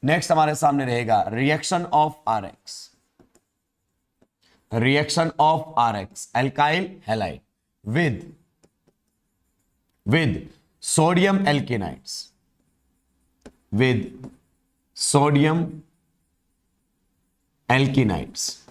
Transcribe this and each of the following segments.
Next हमारे सामने रहेगा reaction of RX, reaction of RX alkyl halide with sodium alkynides, with sodium alkynides,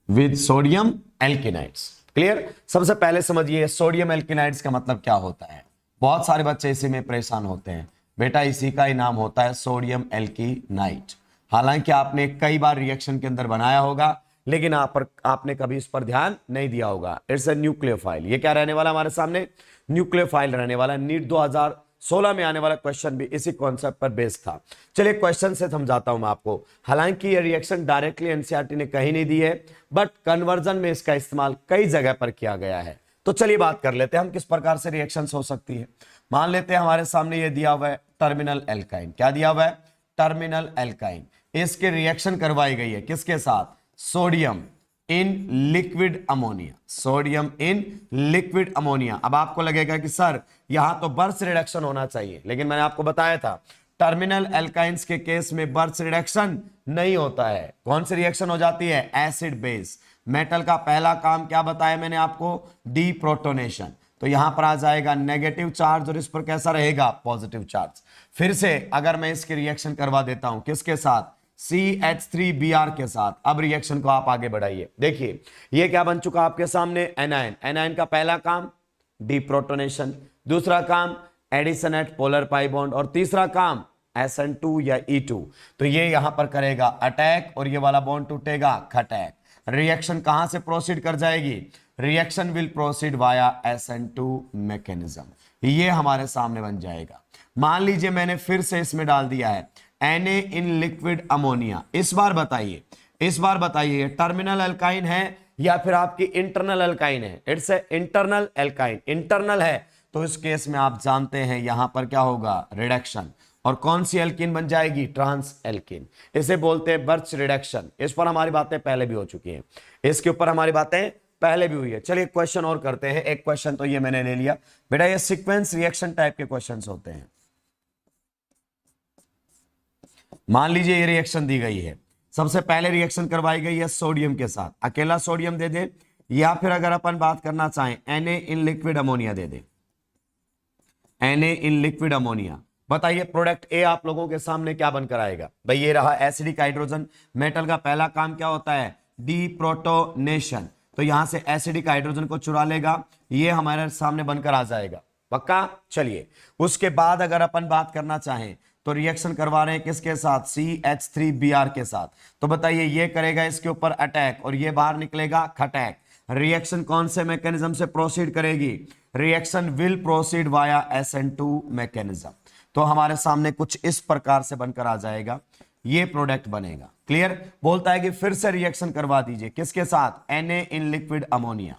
with sodium alkynides. Clear? सबसे पहले समझिए sodium एल्केनाइड्स का मतलब क्या होता है। बहुत सारे बच्चे इसी में परेशान होते हैं। बेटा इसी का ही नाम होता है सोडियम एल्केनाइड। हालांकि आपने कई बार रिएक्शन के अंदर बनाया होगा, लेकिन आपने कभी इस पर ध्यान नहीं दिया होगा। It's a nucleophile. ये क्या रहने वाला हमारे सामने? न्यूक्लियोफाइल रहने वाला। नीट 2016 में आने वाला क्वेश्चन भी इसी कॉन्सेप्ट पर बेस्ड था। चलिए क्वेश्चन से समझाता हूं मैं आपको। हालांकि ये रिएक्शन डायरेक्टली एनसीईआरटी ने कहीं नहीं दी है, बट कन्वर्जन में इसका इस्तेमाल कई जगह पर किया गया है। तो चलिए बात कर लेते हैं हम किस प्रकार से रिएक्शन हो सकती है। मान लेते हैं हमारे सामने ये दिया हुआ है टर्मिनल एल्काइन। क्या दिया हुआ है? Terminal alkyne. इसके रिएक्शन करवाई गई है किसके साथ? Sodium in liquid ammonia, sodium in liquid ammonia. अब आपको लगेगा कि सर यहां तो बर्स्ट रिडक्शन होना चाहिए, लेकिन मैंने आपको बताया था टर्मिनल एल्काइंस के केस में बर्स्ट रिडक्शन नहीं होता है। कौन सी रिएक्शन हो जाती है? Acid base. मेटल का पहला काम क्या बताया मैंने आपको? डीप्रोटोनेशन। तो यहां पर आ जाएगा नेगेटिव चार्ज और इस पर कैसा रहेगा? Positive charge. फिर से अगर मैं इसकी रिएक्शन करवा देता हूं किसके साथ? CH3Br के साथ। अब रिएक्शन को आप आगे बढ़ाइए। देखिए ये क्या बन चुका आपके सामने? एनायन। एनायन का पहला काम डीप्रोटोनेशन, दूसरा काम addition at polar pi bond, और तीसरा काम SN2 या E2। तो ये यहां पर करेगा अटैक और ये वाला बॉन्ड टूटेगा खटैक। रिएक्शन कहां से प्रोसीड कर जाएगी? Reaction will proceed via SN2 mechanism. ये हमारे सामने बन जाएगा। मान लीजिए मैंने फिर से इसमें डाल दिया है Na इन लिक्विड अमोनिया। इस बार बताइए टर्मिनल एल्काइन है या फिर आपकी इंटरनल एल्काइन है? It's a internal alkyne. Internal है तो इस केस में आप जानते हैं यहां पर क्या होगा? रिडक्शन। और कौन सी एल्कीन बन जाएगी? Trans alkene. इसे बोलते हैं बर्च रिडक्शन। इस पर हमारी बातें पहले भी हो चुकी हैं, इसके ऊपर हमारी बातें पहले भी हुई है। चलिए क्वेश्चन और करते हैं। एक क्वेश्चन तो ये मैंने ले लिया। बेटा ये सीक्वेंस रिएक्शन टाइप के क्वेश्चंस होते हैं। मान लीजिए ये रिएक्शन दी गई है, सबसे पहले रिएक्शन करवाई गई है सोडियम के साथ। अकेला सोडियम दे दे या फिर अगर अपन बात करना चाहें Na in liquid ammonia they they, Na in liquid ammonia. बताइए प्रोडक्ट ए आप लोगों के सामने क्या बनकर आएगा? भाई ये रहा एसिडिक हाइड्रोजन। मेटल का पहला काम क्या होता है? डीप्रोटोनेशन। तो यहां से एसिडिक हाइड्रोजन को चुरा लेगा, ये हमारे सामने बनकर आ जाएगा। पक्का? चलिए उसके बाद अगर अपन बात करना चाहें तो रिएक्शन करवा रहे हैं किसके साथ? CH3Br के साथ। तो बताइए ये करेगा इसके ऊपर अटैक और ये बाहर निकलेगा खटैक। रिएक्शन कौन से मैकेनिज्म से प्रोसीड करेगी? Reaction will proceed via SN2 mechanism. तो हमारे सामने कुछ इस प्रकार से बनकर आ जाएगा, ये प्रोडक्ट बनेगा। क्लियर? बोलता है कि फिर से रिएक्शन करवा दीजिए किसके साथ? Na in liquid ammonia.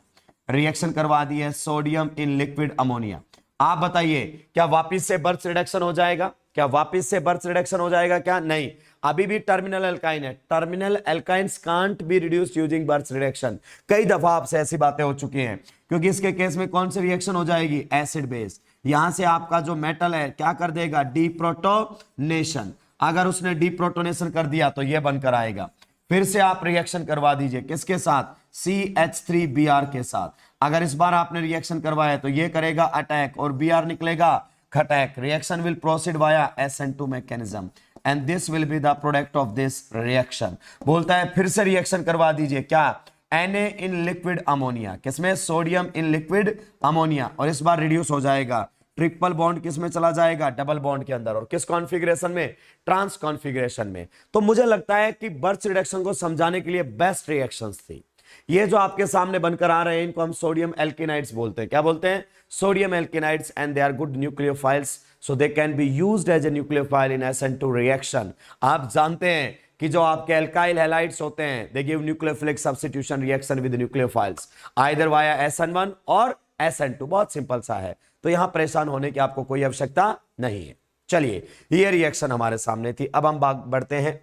Reaction करवा दी है सोडियम इन लिक्विड अमोनिया। आप बताइए क्या वापिस से बर्च रिडक्शन हो जाएगा? क्या वापिस से बर्च रिडक्शन हो जाएगा? क्या नहीं, अभी भी टर्मिनल एल्काइन है। Terminal alkynes can't be reduced using birch reduction. कई दफा आपसे ऐसी बातें हो चुकी हैं, क्योंकि इसके केस में कौन सी रिएक्शन हो जाएगी? Acid base. यहां से आपका जो मेटल है क्या कर देगा? डीप्रोटोनेशन। अगर उसने डीप्रोटोनेशन कर दिया तो यह बनकर आएगा। फिर से आप रिएक्शन करवा दीजिए किसके साथ? CH3Br के साथ। अगर इस बार आपने रिएक्शन करवाया तो ये करेगा अटैक और Br निकलेगा खटैक। Reaction will proceed via SN2 mechanism and this will be the product of this reaction. बोलता है फिर से रिएक्शन करवा दीजिए। क्या? Na in liquid ammonia. किसमें? Sodium in liquid ammonia. और इस बार रिड्यूस हो जाएगा। ट्रिपल बॉन्ड किस में चला जाएगा? डबल बॉन्ड के अंदर। और किस कॉन्फ़िगरेशन में? ट्रांस कॉन्फ़िगरेशन में। तो मुझे लगता है कि बर्च रिडक्शन को समझाने के लिए बेस्ट रिएक्शंस थी। ये जो आपके सामने बनकर आ रहे हैं इनको हम सोडियम एल्केनाइड्स बोलते हैं। क्या बोलते हैं? Sodium alkynides. And they are good nucleophiles, so they can be used as a nucleophile in SN2 reaction. आप जानते हैं कि जो आपके एल्काइल हैलाइड्स होते हैं they give nucleophilic substitution reaction with nucleophiles either via SN1 और SN2। बहुत सिंपल सा है, तो यहां परेशान होने की आपको कोई आवश्यकता नहीं है। चलिए ये रिएक्शन हमारे सामने थी। अब हम बढ़ते हैं